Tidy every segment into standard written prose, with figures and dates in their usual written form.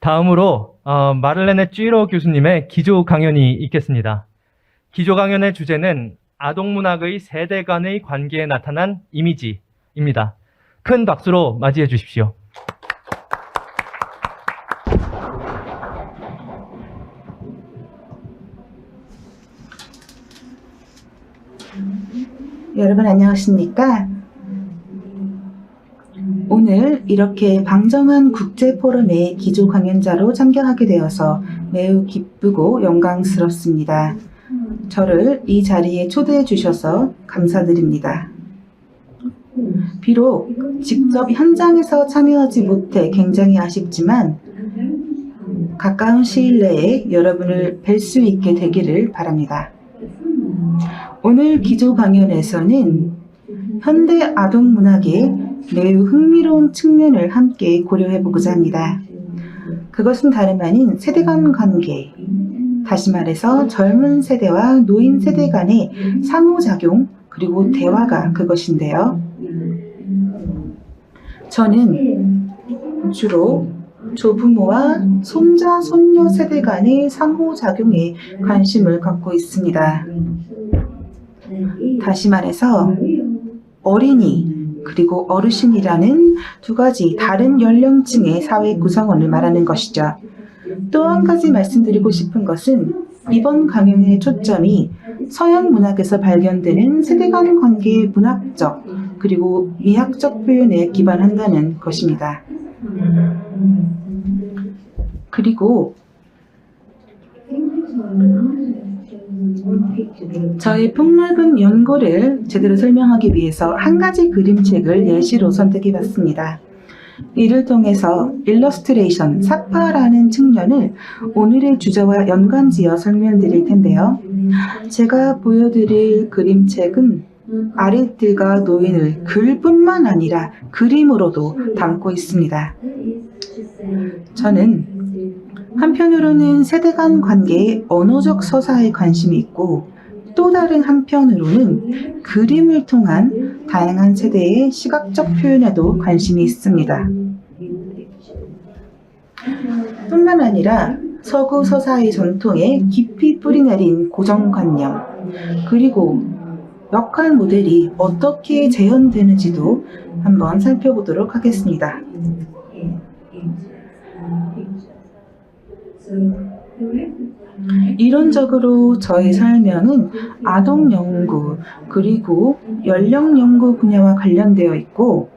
다음으로 마를레네 쥐로 교수님의 기조 강연이 있겠습니다. 기조 강연의 주제는 아동문학의 세대 간의 관계에 나타난 이미지입니다. 큰 박수로 맞이해 주십시오. 여러분 안녕하십니까? 오늘 이렇게 방정환 국제포럼의 기조 강연자로 참여하게 되어서 매우 기쁘고 영광스럽습니다. 저를 이 자리에 초대해 주셔서 감사드립니다. 비록 직접 현장에서 참여하지 못해 굉장히 아쉽지만 가까운 시일 내에 여러분을 뵐 수 있게 되기를 바랍니다. 오늘 기조 강연에서는 현대 아동문학의 매우 흥미로운 측면을 함께 고려해보고자 합니다. 그것은 다름 아닌 세대 간 관계, 다시 말해서 젊은 세대와 노인 세대 간의 상호작용 그리고 대화가 그것인데요. 저는 주로 조부모와 손자, 손녀 세대 간의 상호작용에 관심을 갖고 있습니다. 다시 말해서 어린이 그리고 어르신이라는 두 가지 다른 연령층의 사회 구성원을 말하는 것이죠. 또 한 가지 말씀드리고 싶은 것은 이번 강연의 초점이 서양 문학에서 발견되는 세대 간 관계의 문학적 그리고 미학적 표현에 기반한다는 것입니다. 그리고 저의 폭넓은 연구를 제대로 설명하기 위해서 한 가지 그림책을 예시로 선택해봤습니다. 이를 통해서 일러스트레이션, 사파라는 측면을 오늘의 주제와 연관지어 설명드릴 텐데요. 제가 보여드릴 그림책은 아랫들과 노인을 글뿐만 아니라 그림으로도 담고 있습니다. 저는 한편으로는 세대 간 관계의 언어적 서사에 관심이 있고 또 다른 한편으로는 그림을 통한 다양한 세대의 시각적 표현에도 관심이 있습니다. 뿐만 아니라 서구 서사의 전통에 깊이 뿌리내린 고정관념 그리고 역할 모델이 어떻게 재현되는지도 한번 살펴보도록 하겠습니다. 이론적으로 저의 설명은 아동 연구 그리고 연령 연구 분야와 관련되어 있고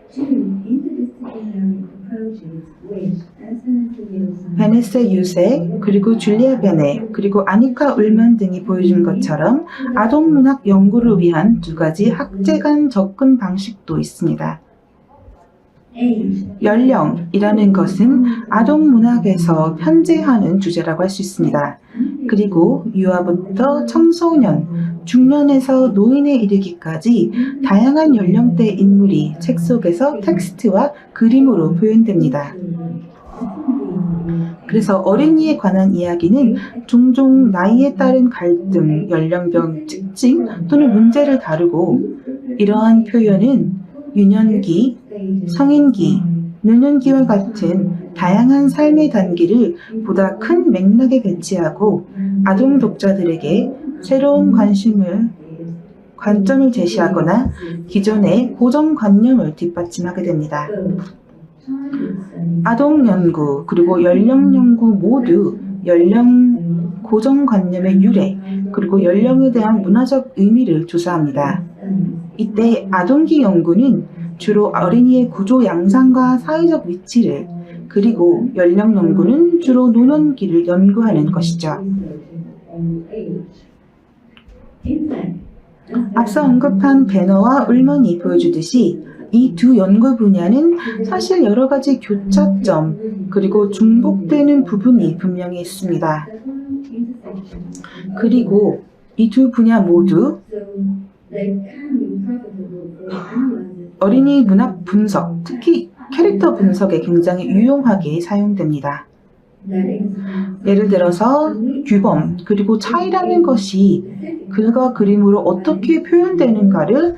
베네세 유세 그리고 줄리아 베네 그리고 아니카 울먼 등이 보여준 것처럼 아동문학 연구를 위한 두 가지 학제 간 접근 방식도 있습니다. 연령이라는 것은 아동문학에서 편제하는 주제라고 할 수 있습니다. 그리고 유아부터 청소년, 중년에서 노인에 이르기까지 다양한 연령대 인물이 책 속에서 텍스트와 그림으로 표현됩니다. 그래서 어린이에 관한 이야기는 종종 나이에 따른 갈등, 연령별 특징 또는 문제를 다루고 이러한 표현은 유년기, 성인기, 노년기와 같은 다양한 삶의 단계를 보다 큰 맥락에 배치하고 아동 독자들에게 새로운 관점을 제시하거나 기존의 고정관념을 뒷받침하게 됩니다. 아동 연구 그리고 연령 연구 모두 연령 고정관념의 유래 그리고 연령에 대한 문화적 의미를 조사합니다. 이때 아동기 연구는 주로 어린이의 구조 양상과 사회적 위치를 그리고 연령 연구는 주로 노년기를 연구하는 것이죠. 앞서 언급한 베너와 울먼이 보여주듯이 이 두 연구 분야는 사실 여러 가지 교차점 그리고 중복되는 부분이 분명히 있습니다. 그리고 이 두 분야 모두 어린이 문학 분석, 특히 캐릭터 분석에 굉장히 유용하게 사용됩니다. 예를 들어서 규범 그리고 차이라는 것이 글과 그림으로 어떻게 표현되는가를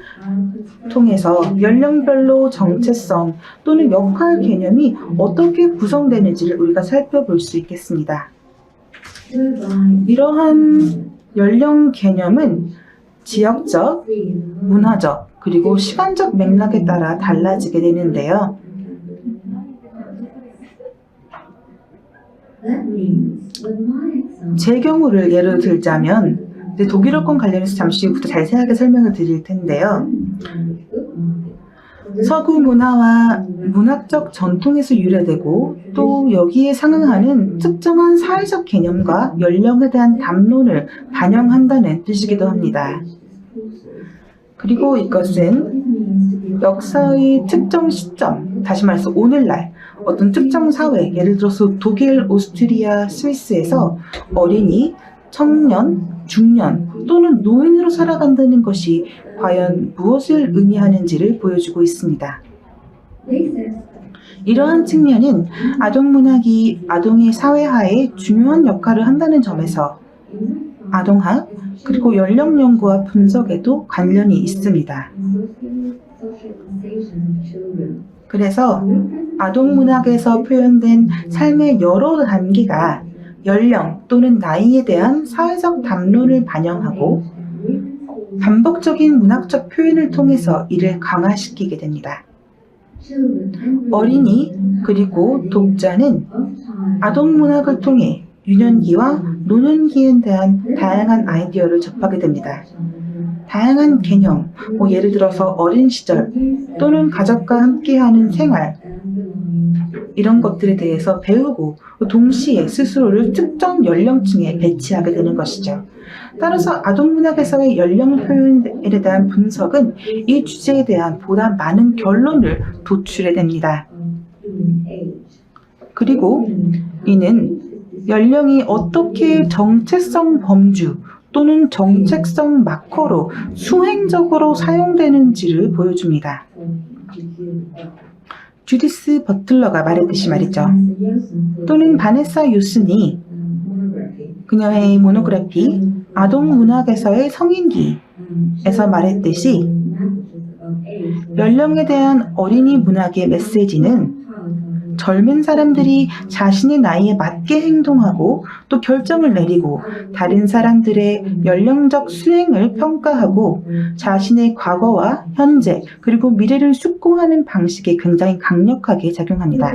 통해서 연령별로 정체성 또는 역할 개념이 어떻게 구성되는지를 우리가 살펴볼 수 있겠습니다. 이러한 연령 개념은 지역적, 문화적, 그리고 시간적 맥락에 따라 달라지게 되는데요. 제 경우를 예로 들자면 독일어권 관련해서 잠시 후부터 자세하게 설명을 드릴 텐데요. 서구 문화와 문학적 전통에서 유래되고 또 여기에 상응하는 특정한 사회적 개념과 연령에 대한 담론을 반영한다는 뜻이기도 합니다. 그리고 이것은 역사의 특정 시점, 다시 말해서 오늘날 어떤 특정 사회, 예를 들어서 독일, 오스트리아, 스위스에서 어린이, 청년, 중년 또는 노인으로 살아간다는 것이 과연 무엇을 의미하는지를 보여주고 있습니다. 이러한 측면은 아동문학이 아동의 사회화에 중요한 역할을 한다는 점에서 아동학 그리고 연령 연구와 분석에도 관련이 있습니다. 그래서 아동문학에서 표현된 삶의 여러 단계가 연령 또는 나이에 대한 사회적 담론을 반영하고 반복적인 문학적 표현을 통해서 이를 강화시키게 됩니다. 어린이 그리고 독자는 아동문학을 통해 유년기와 노년기에 대한 다양한 아이디어를 접하게 됩니다. 다양한 개념, 예를 들어서 어린 시절 또는 가족과 함께하는 생활, 이런 것들에 대해서 배우고 동시에 스스로를 특정 연령층에 배치하게 되는 것이죠. 따라서 아동문학에서의 연령 표현에 대한 분석은 이 주제에 대한 보다 많은 결론을 도출해냅니다. 그리고 이는 연령이 어떻게 정체성 범주 또는 정체성 마커로 수행적으로 사용되는지를 보여줍니다. 주디스 버틀러가 말했듯이 말이죠. 또는 바네사 유슨이 그녀의 모노그래피 아동문학에서의 성인기에서 말했듯이 연령에 대한 어린이 문학의 메시지는 젊은 사람들이 자신의 나이에 맞게 행동하고 또 결정을 내리고 다른 사람들의 연령적 수행을 평가하고 자신의 과거와 현재 그리고 미래를 숙고하는 방식에 굉장히 강력하게 작용합니다.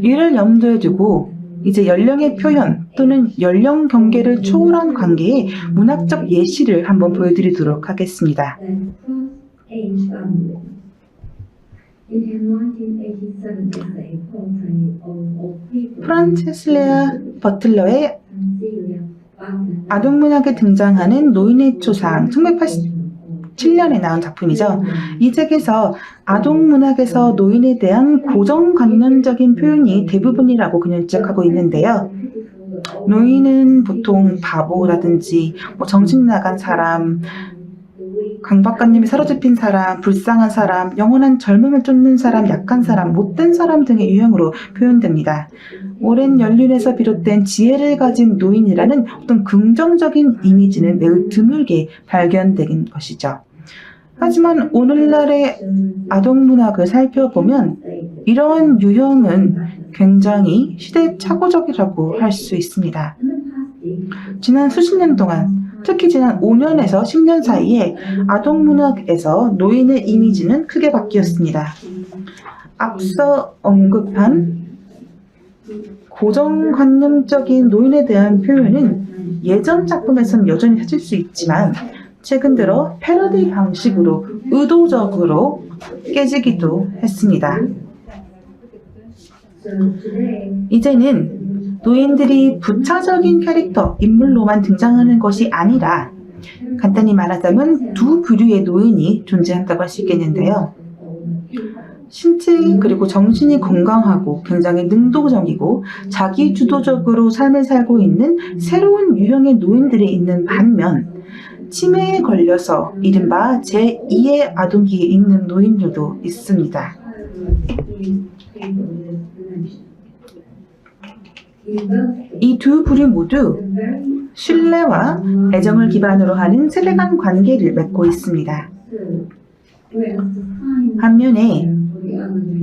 이를 염두에 두고 이제 연령의 표현 또는 연령 경계를 초월한 관계의 문학적 예시를 한번 보여드리도록 하겠습니다. 프란체슬레아 버틀러의 아동문학에 등장하는 노인의 초상 1987년에 나온 작품이죠. 이 책에서 아동문학에서 노인에 대한 고정관념적인 표현이 대부분이라고 그는 지적하고 있는데요. 노인은 보통 바보라든지 정신 나간 사람, 강박관념이 사로잡힌 사람, 불쌍한 사람, 영원한 젊음을 쫓는 사람, 약한 사람, 못된 사람 등의 유형으로 표현됩니다. 오랜 연륜에서 비롯된 지혜를 가진 노인이라는 어떤 긍정적인 이미지는 매우 드물게 발견된 것이죠. 하지만 오늘날의 아동문학을 살펴보면 이러한 유형은 굉장히 시대착오적이라고 할 수 있습니다. 지난 수십 년 동안 특히 지난 5년에서 10년 사이에 아동문학에서 노인의 이미지는 크게 바뀌었습니다. 앞서 언급한 고정관념적인 노인에 대한 표현은 예전 작품에서는 여전히 찾을 수 있지만 최근 들어 패러디 방식으로 의도적으로 깨지기도 했습니다. 이제는 노인들이 부차적인 캐릭터, 인물로만 등장하는 것이 아니라 간단히 말하자면 두 부류의 노인이 존재한다고 할 수 있겠는데요. 신체 그리고 정신이 건강하고 굉장히 능동적이고 자기주도적으로 삶을 살고 있는 새로운 유형의 노인들이 있는 반면 치매에 걸려서 이른바 제2의 아동기에 있는 노인들도 있습니다. 이 두 부류 모두 신뢰와 애정을 기반으로 하는 세대 간 관계를 맺고 있습니다. 반면에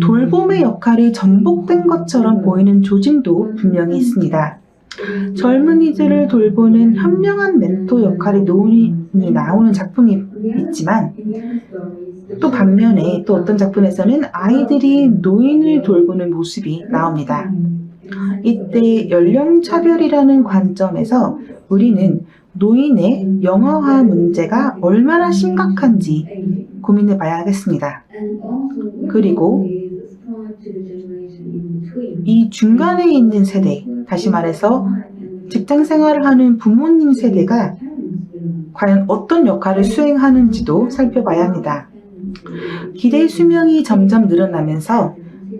돌봄의 역할이 전복된 것처럼 보이는 조짐도 분명히 있습니다. 젊은이들을 돌보는 현명한 멘토 역할의 노인이 나오는 작품이 있지만 또 반면에 또 어떤 작품에서는 아이들이 노인을 돌보는 모습이 나옵니다. 이때 연령차별이라는 관점에서 우리는 노인의 영아화 문제가 얼마나 심각한지 고민해 봐야 하겠습니다. 그리고 이 중간에 있는 세대, 다시 말해서 직장 생활을 하는 부모님 세대가 과연 어떤 역할을 수행하는지도 살펴봐야 합니다. 기대 수명이 점점 늘어나면서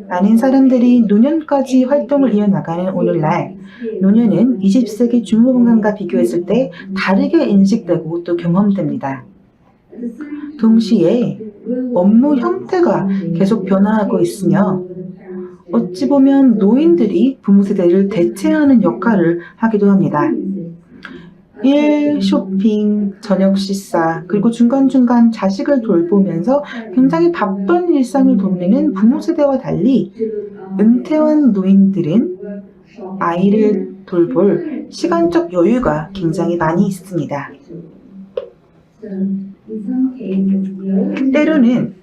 많은 사람들이 노년까지 활동을 이어나가는 오늘날 노년은 20세기 중후반과 비교했을 때 다르게 인식되고 또 경험됩니다. 동시에 업무 형태가 계속 변화하고 있으며 어찌 보면 노인들이 부모 세대를 대체하는 역할을 하기도 합니다. 일, 쇼핑, 저녁 식사, 그리고 중간중간 자식을 돌보면서 굉장히 바쁜 일상을 보내는 부모 세대와 달리 은퇴한 노인들은 아이를 돌볼 시간적 여유가 굉장히 많이 있습니다. 때로는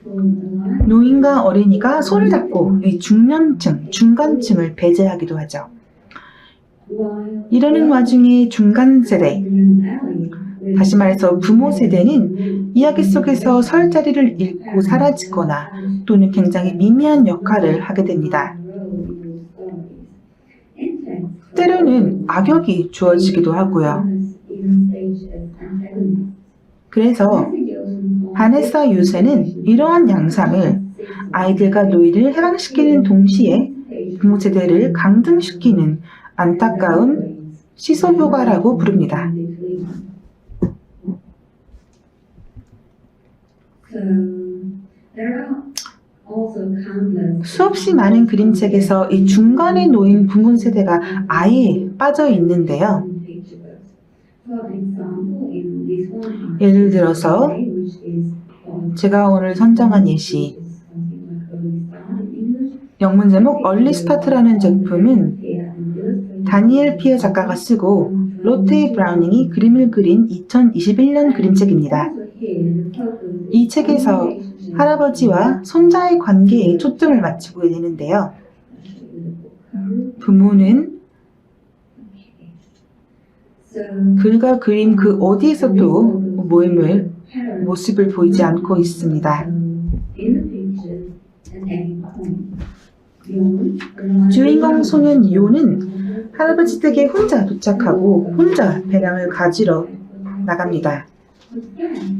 노인과 어린이가 손을 잡고 이 중년층, 중간층을 배제하기도 하죠. 이러는 와중에 중간 세대, 다시 말해서 부모 세대는 이야기 속에서 설 자리를 잃고 사라지거나 또는 굉장히 미미한 역할을 하게 됩니다. 때로는 악역이 주어지기도 하고요. 그래서 바네사 유세는 이러한 양상을 아이들과 노인을 해방시키는 동시에 부모 세대를 강등시키는 안타까운 시소 효과라고 부릅니다. 수없이 많은 그림책에서 이 중간에 놓인 부모 세대가 아예 빠져 있는데요. 예를 들어서 제가 오늘 선정한 예시, 영문 제목 얼리 스타트라는 제품은 다니엘 피어 작가가 쓰고 로테 브라우닝이 그림을 그린 2021년 그림책입니다. 이 책에서 할아버지와 손자의 관계에 초점을 맞추고 되는데요. 부모는 글과 그림 그 어디에서도 모습을 보이지 않고 있습니다. 주인공 소년 요는 할아버지 댁에 혼자 도착하고 혼자 배낭을 가지러 나갑니다.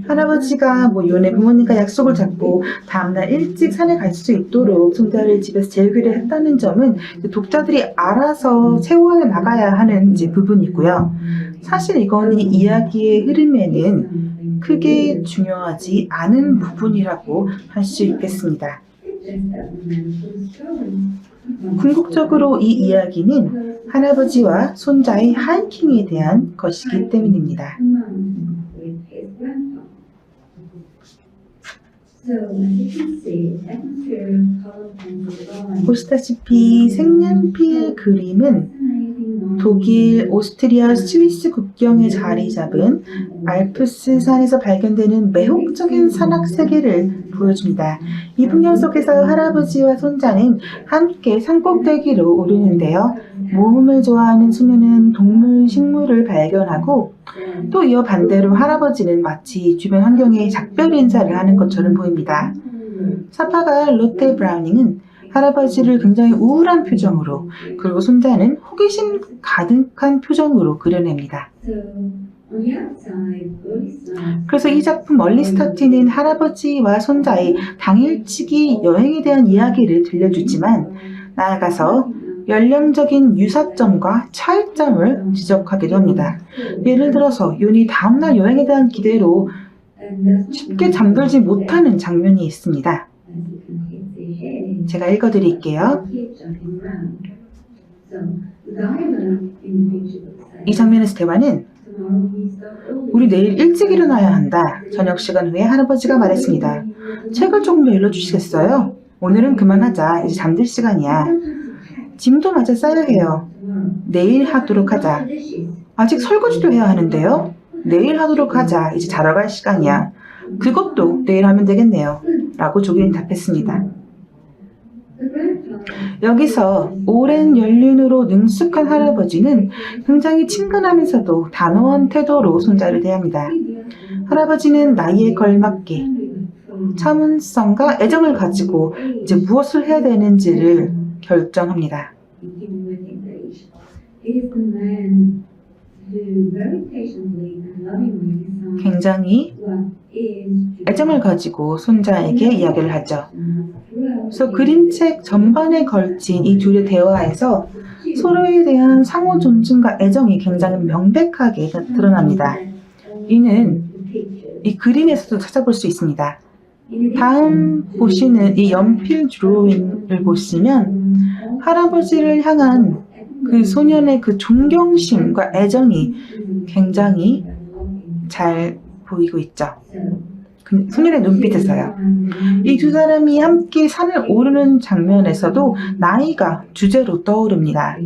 할아버지가 요네 부모님과 약속을 잡고 다음날 일찍 산에 갈 수 있도록 손자를 집에서 재우기로 했다는 점은 독자들이 알아서 세워 나가야 하는 부분이고요. 사실 이거는 이야기의 흐름에는 크게 중요하지 않은 부분이라고 할 수 있겠습니다. 궁극적으로 이 이야기는 할아버지와 손자의 하이킹에 대한 것이기 때문입니다. 보시다시피 색연필 그림은 독일, 오스트리아, 스위스 국경에 자리 잡은 알프스 산에서 발견되는 매혹적인 산악 세계를 보여줍니다. 이 풍경 속에서 할아버지와 손자는 함께 산꼭대기로 오르는데요. 모험을 좋아하는 소녀는 동물, 식물을 발견하고 또 이어 반대로 할아버지는 마치 주변 환경에 작별 인사를 하는 것처럼 보입니다. 사파가 로테 브라우닝은 할아버지를 굉장히 우울한 표정으로 그리고 손자는 호기심 가득한 표정으로 그려냅니다. 그래서 이 작품 얼리 스타트는 할아버지와 손자의 당일치기 여행에 대한 이야기를 들려주지만 나아가서 연령적인 유사점과 차이점을 지적하기도 합니다. 예를 들어서 윤이 다음날 여행에 대한 기대로 쉽게 잠들지 못하는 장면이 있습니다. 제가 읽어드릴게요. 이 장면에서 대화는 우리 내일 일찍 일어나야 한다. 저녁 시간 후에 할아버지가 말했습니다. 책을 조금 더 읽어주시겠어요? 오늘은 그만하자. 이제 잠들 시간이야. 짐도 마저 싸야 해요. 내일 하도록 하자. 아직 설거지도 해야 하는데요. 내일 하도록 하자. 이제 자러 갈 시간이야. 그것도 내일 하면 되겠네요. 라고 조기는 답했습니다. 여기서 오랜 연륜으로 능숙한 할아버지는 굉장히 친근하면서도 단호한 태도로 손자를 대합니다. 할아버지는 나이에 걸맞게 참을성과 애정을 가지고 이제 무엇을 해야 되는지를 결정합니다. 굉장히 애정을 가지고 손자에게 이야기를 하죠. 그래서 그림책 전반에 걸친 이 둘의 대화에서 서로에 대한 상호 존중과 애정이 굉장히 명백하게 드러납니다. 이는 이 그림에서도 찾아볼 수 있습니다. 다음 보시는 이 연필 드로잉을 보시면 할아버지를 향한 그 소년의 그 존경심과 애정이 굉장히 잘 보이고 있죠. 그 소년의 눈빛에서요. 이 두 사람이 함께 산을 오르는 장면에서도 나이가 주제로 떠오릅니다.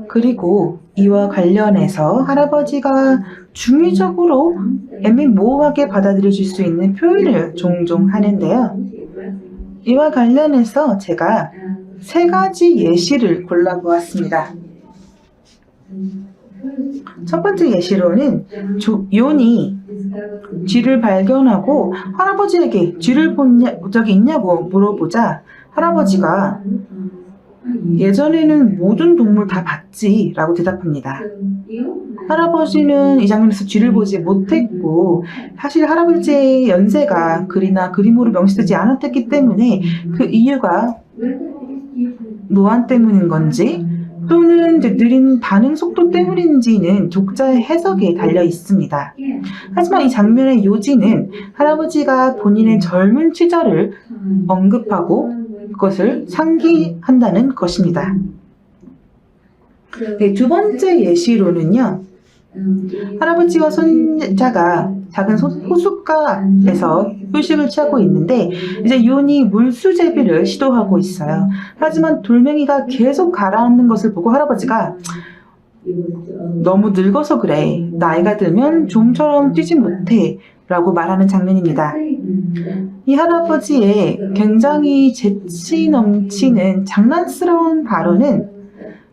그리고 이와 관련해서 할아버지가 중의적으로 애매모호하게 받아들여질 수 있는 표현을 종종 하는데요. 이와 관련해서 제가 3가지 예시를 골라보았습니다. 첫 번째 예시로는 요니 쥐를 발견하고 할아버지에게 쥐를 본 적이 있냐고 물어보자 할아버지가 예전에는 모든 동물 다 봤지 라고 대답합니다. 할아버지는 이 장면에서 쥐를 보지 못했고 사실 할아버지의 연세가 글이나 그림으로 명시되지 않았기 때문에 그 이유가 노안 때문인 건지 또는 느린 반응 속도 때문인지는 독자의 해석에 달려 있습니다. 하지만 이 장면의 요지는 할아버지가 본인의 젊은 시절을 언급하고 그것을 상기한다는 것입니다. 네, 두 번째 예시로는요. 할아버지와 손자가 작은 호숫가에서 휴식을 취하고 있는데 이제 요니 물수제비를 시도하고 있어요. 하지만 돌멩이가 계속 가라앉는 것을 보고 할아버지가 너무 늙어서 그래. 나이가 들면 좀처럼 뛰지 못해. 라고 말하는 장면입니다. 이 할아버지의 굉장히 재치 넘치는 장난스러운 발언은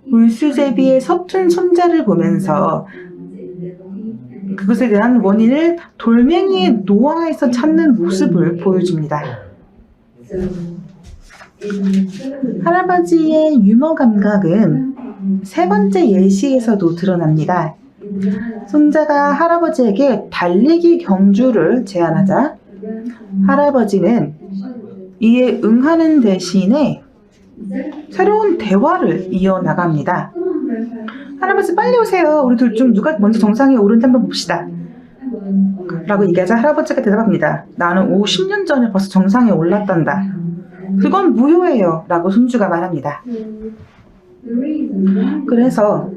물수제비의 서툰 손자를 보면서 그것에 대한 원인을 돌멩이의 노화에서 찾는 모습을 보여줍니다. 할아버지의 유머 감각은 3번째 예시에서도 드러납니다. 손자가 할아버지에게 달리기 경주를 제안하자 할아버지는 이에 응하는 대신에 새로운 대화를 이어나갑니다. 할아버지 빨리 오세요. 우리 둘 중 누가 먼저 정상에 오른지 한번 봅시다. 라고 얘기하자 할아버지가 대답합니다. 나는 50년 전에 벌써 정상에 올랐단다. 그건 무효예요. 라고 손주가 말합니다. 그래서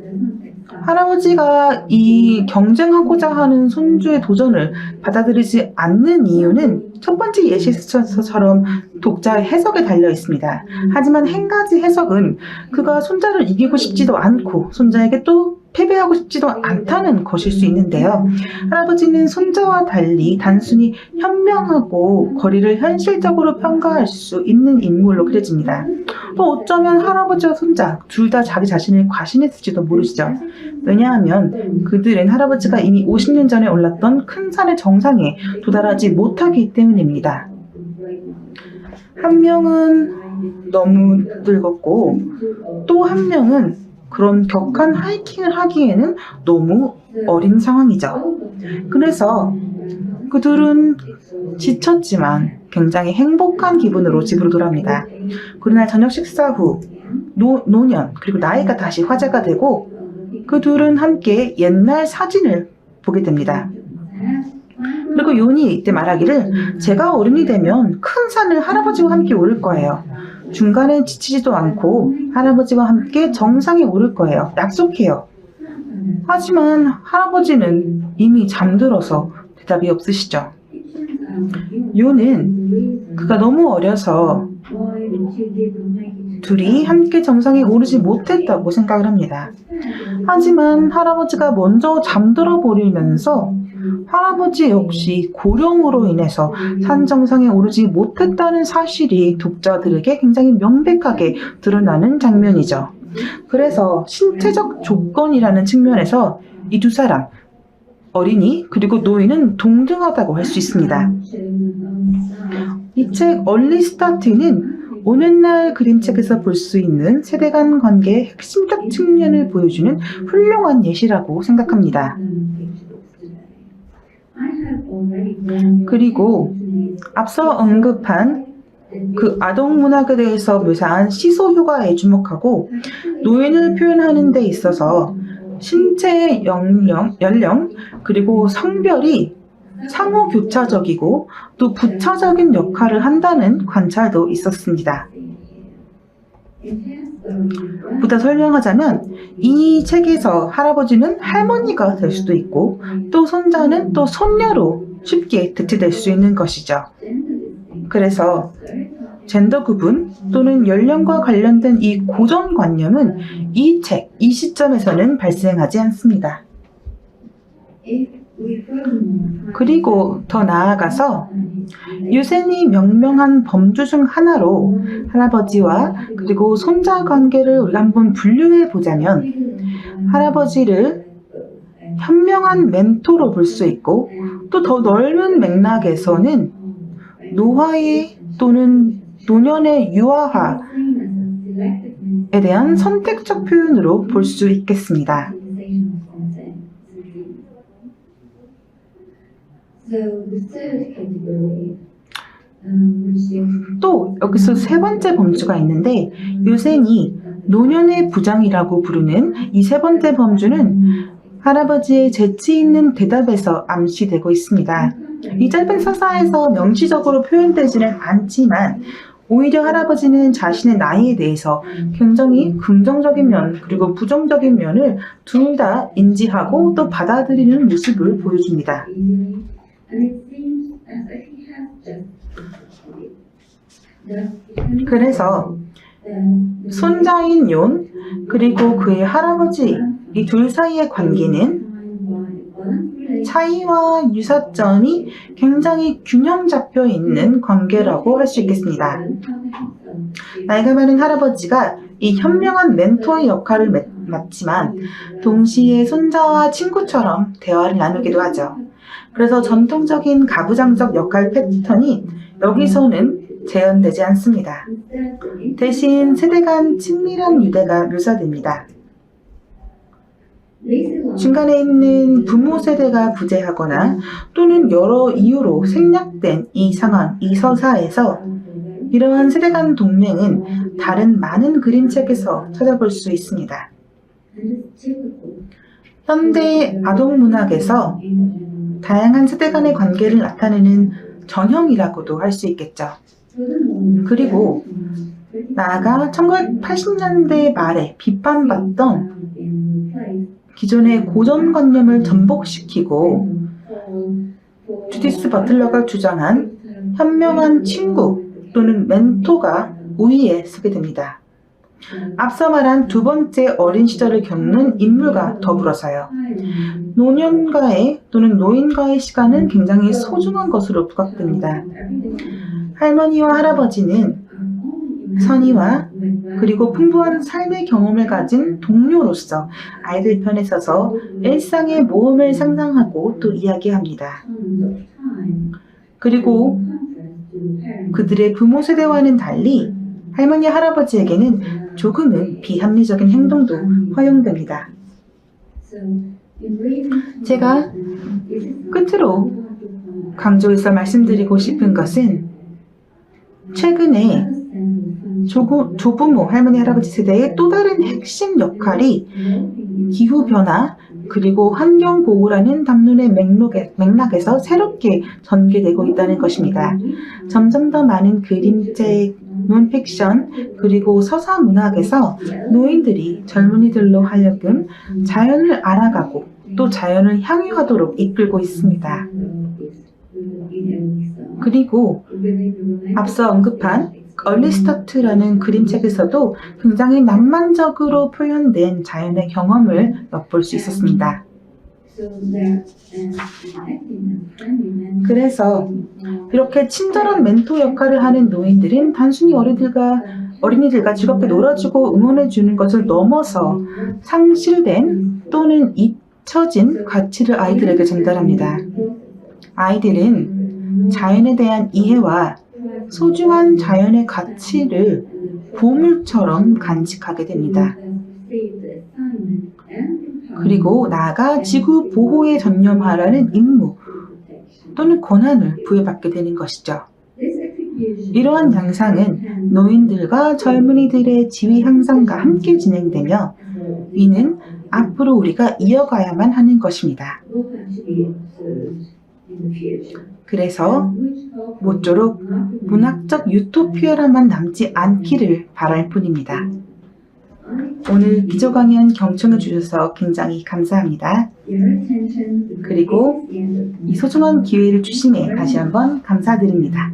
할아버지가 이 경쟁하고자 하는 손주의 도전을 받아들이지 않는 이유는 첫 번째 예시에서처럼 독자의 해석에 달려 있습니다. 하지만 한 가지 해석은 그가 손자를 이기고 싶지도 않고 손자에게 또 패배하고 싶지도 않다는 것일 수 있는데요. 할아버지는 손자와 달리 단순히 현명하고 거리를 현실적으로 평가할 수 있는 인물로 그려집니다. 또 어쩌면 할아버지와 손자 둘 다 자기 자신을 과신했을지도 모르시죠. 왜냐하면 그들은 할아버지가 이미 50년 전에 올랐던 큰 산의 정상에 도달하지 못하기 때문입니다. 한 명은 너무 늙었고 또 한 명은 그런 격한 하이킹을 하기에는 너무 어린 상황이죠. 그래서 그들은 지쳤지만 굉장히 행복한 기분으로 집으로 돌아옵니다. 그날 저녁 식사 후 노년 그리고 나이가 다시 화제가 되고 그 둘은 함께 옛날 사진을 보게 됩니다. 그리고 요니 이때 말하기를 제가 어른이 되면 큰 산을 할아버지와 함께 오를 거예요. 중간에 지치지도 않고 할아버지와 함께 정상에 오를 거예요. 약속해요. 하지만 할아버지는 이미 잠들어서 대답이 없으시죠. 요는 그가 너무 어려서 둘이 함께 정상에 오르지 못했다고 생각을 합니다. 하지만 할아버지가 먼저 잠들어 버리면서 할아버지 역시 고령으로 인해서 산 정상에 오르지 못했다는 사실이 독자들에게 굉장히 명백하게 드러나는 장면이죠. 그래서 신체적 조건이라는 측면에서 이 두 사람, 어린이 그리고 노인은 동등하다고 할 수 있습니다. 이 책 얼리 스타트는 오늘날 그림책에서 볼 수 있는 세대 간 관계의 핵심적 측면을 보여주는 훌륭한 예시라고 생각합니다. 그리고 앞서 언급한 그 아동 문학에 대해서 묘사한 시소 효과에 주목하고 노인을 표현하는 데 있어서 신체의 연령 그리고 성별이 상호 교차적이고 또 부차적인 역할을 한다는 관찰도 있었습니다. 보다 설명하자면 이 책에서 할아버지는 할머니가 될 수도 있고 또 손자는 또 손녀로 쉽게 대체될 수 있는 것이죠. 그래서 젠더 구분 또는 연령과 관련된 이 고정관념은 이 책, 이 시점에서는 발생하지 않습니다. 그리고 더 나아가서 유센이 명명한 범주 중 하나로 할아버지와 그리고 손자 관계를 우리가 한번 분류해 보자면 할아버지를 현명한 멘토로 볼 수 있고 또 더 넓은 맥락에서는 노화의 또는 노년의 유아화에 대한 선택적 표현으로 볼 수 있겠습니다. 또 여기서 세 번째 범주가 있는데 유센이 노년의 부장이라고 부르는 이 세 번째 범주는 할아버지의 재치 있는 대답에서 암시되고 있습니다. 이 짧은 서사에서 명시적으로 표현되지는 않지만 오히려 할아버지는 자신의 나이에 대해서 굉장히 긍정적인 면 그리고 부정적인 면을 둘 다 인지하고 또 받아들이는 모습을 보여줍니다. 그래서 손자인 용 그리고 그의 할아버지 이 둘 사이의 관계는 차이와 유사점이 굉장히 균형 잡혀 있는 관계라고 할 수 있겠습니다. 나이가 많은 할아버지가 이 현명한 멘토의 역할을 맡지만 동시에 손자와 친구처럼 대화를 나누기도 하죠. 그래서 전통적인 가부장적 역할 패턴이 여기서는 재현되지 않습니다. 대신 세대 간 친밀한 유대가 묘사됩니다. 중간에 있는 부모 세대가 부재하거나 또는 여러 이유로 생략된 이 상황, 이 서사에서 이러한 세대 간 동맹은 다른 많은 그림책에서 찾아볼 수 있습니다. 현대 아동 문학에서 다양한 세대 간의 관계를 나타내는 전형이라고도 할 수 있겠죠. 그리고 나아가 1980년대 말에 비판받던 기존의 고정관념을 전복시키고 주디스 버틀러가 주장한 현명한 친구 또는 멘토가 우위에 서게 됩니다. 앞서 말한 두 번째 어린 시절을 겪는 인물과 더불어서요. 노년과의 또는 노인과의 시간은 굉장히 소중한 것으로 부각됩니다. 할머니와 할아버지는 선의와 그리고 풍부한 삶의 경험을 가진 동료로서 아이들 편에 서서 일상의 모험을 상상하고 또 이야기합니다. 그리고 그들의 부모 세대와는 달리 할머니, 할아버지에게는 조금은 비합리적인 행동도 허용됩니다. 제가 끝으로 강조해서 말씀드리고 싶은 것은 최근에 조부모, 할머니, 할아버지 세대의 또 다른 핵심 역할이 기후변화 그리고 환경보호라는 담론의 맥락에서 새롭게 전개되고 있다는 것입니다. 점점 더 많은 그림책, 논픽션, 그리고 서사 문학에서 노인들이 젊은이들로 하여금 자연을 알아가고 또 자연을 향유하도록 이끌고 있습니다. 그리고 앞서 언급한 얼리스타트라는 그림책에서도 굉장히 낭만적으로 표현된 자연의 경험을 엿볼 수 있었습니다. 그래서 이렇게 친절한 멘토 역할을 하는 노인들은 단순히 어린이들과 즐겁게 놀아주고 응원해주는 것을 넘어서 상실된 또는 잊혀진 가치를 아이들에게 전달합니다. 아이들은 자연에 대한 이해와 소중한 자연의 가치를 보물처럼 간직하게 됩니다. 그리고 나아가 지구 보호에 전념하라는 임무 또는 권한을 부여받게 되는 것이죠. 이러한 양상은 노인들과 젊은이들의 지위 향상과 함께 진행되며 이는 앞으로 우리가 이어가야만 하는 것입니다. 그래서 모쪼록 문학적 유토피아라만 남지 않기를 바랄 뿐입니다. 오늘 기조 강연 경청해 주셔서 굉장히 감사합니다. 그리고 이 소중한 기회를 주심에 다시 한번 감사드립니다.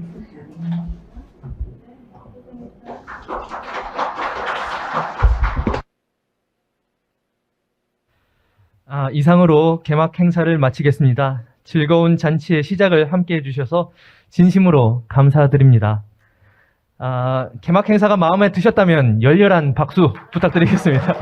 이상으로 개막 행사를 마치겠습니다. 즐거운 잔치의 시작을 함께 해주셔서 진심으로 감사드립니다. 개막 행사가 마음에 드셨다면 열렬한 박수 부탁드리겠습니다.